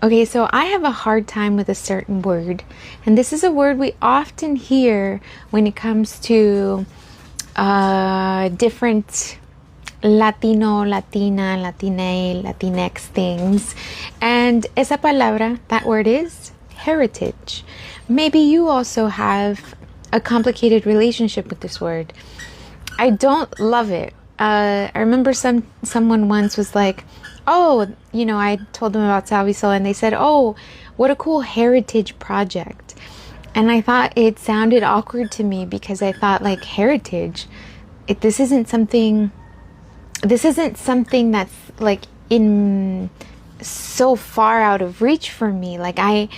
Okay, so I have a hard time with a certain word, and this is a word we often hear when it comes to different Latino, Latina, Latine, Latinx things. And esa palabra, that word is heritage. Maybe you also have a complicated relationship with this word. I don't love it. I remember someone once was like, oh, I told them about Salvisol and they said, oh, what a cool heritage project. And I thought it sounded awkward to me because I thought, like, heritage, this isn't something that's like in so far out of reach for me. Like I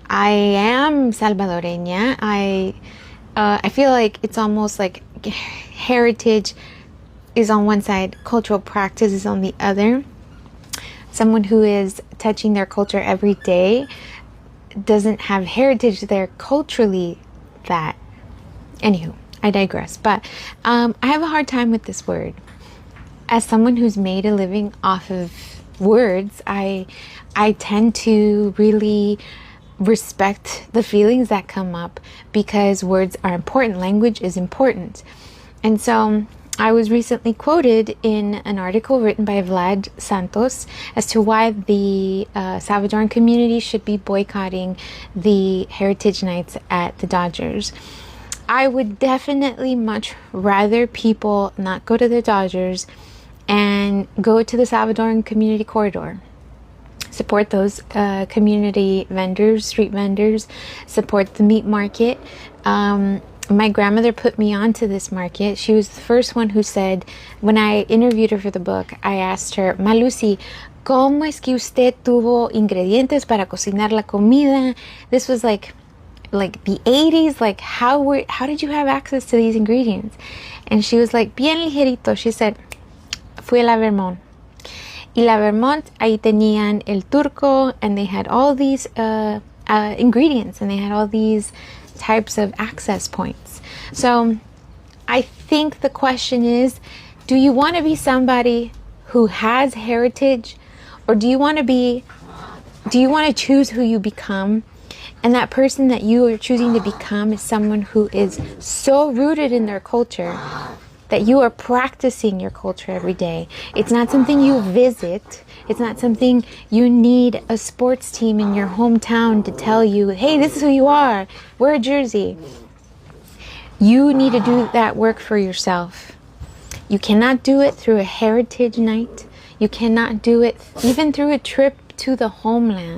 am Salvadoreña. I feel like it's almost like heritage is on one side, cultural practice is on the other. Someone who is touching their culture every day doesn't have heritage there culturally. That, anywho, I digress. But I have a hard time with this word. As someone who's made a living off of words, I tend to really respect the feelings that come up because words are important. Language is important. And so I was recently quoted in an article written by Vlad Santos as to why the Salvadoran community should be boycotting the Heritage Nights at the Dodgers. I would definitely much rather people not go to the Dodgers and go to the Salvadoran Community Corridor. Support those community vendors, street vendors, support the meat market. My grandmother put me onto this market. She was the first one who said, when I interviewed her for the book, I asked her, Malusi, ¿cómo es que usted tuvo ingredientes para cocinar la comida? This was like the 80s. Like, how did you have access to these ingredients? And she was like, bien ligerito. She said, fui a la Vermont. Y la Vermont, ahí tenían el turco, and they had all these ingredients, and they had all these types of access points. So I think the question is, do you want to be somebody who has heritage, or do you want to choose who you become? And that person that you are choosing to become is someone who is so rooted in their culture that you are practicing your culture every day. It's not something you visit. It's not something you need a sports team in your hometown to tell you, hey, this is who you are. Wear a jersey. You need to do that work for yourself. You cannot do it through a heritage night. You cannot do it even through a trip to the homeland.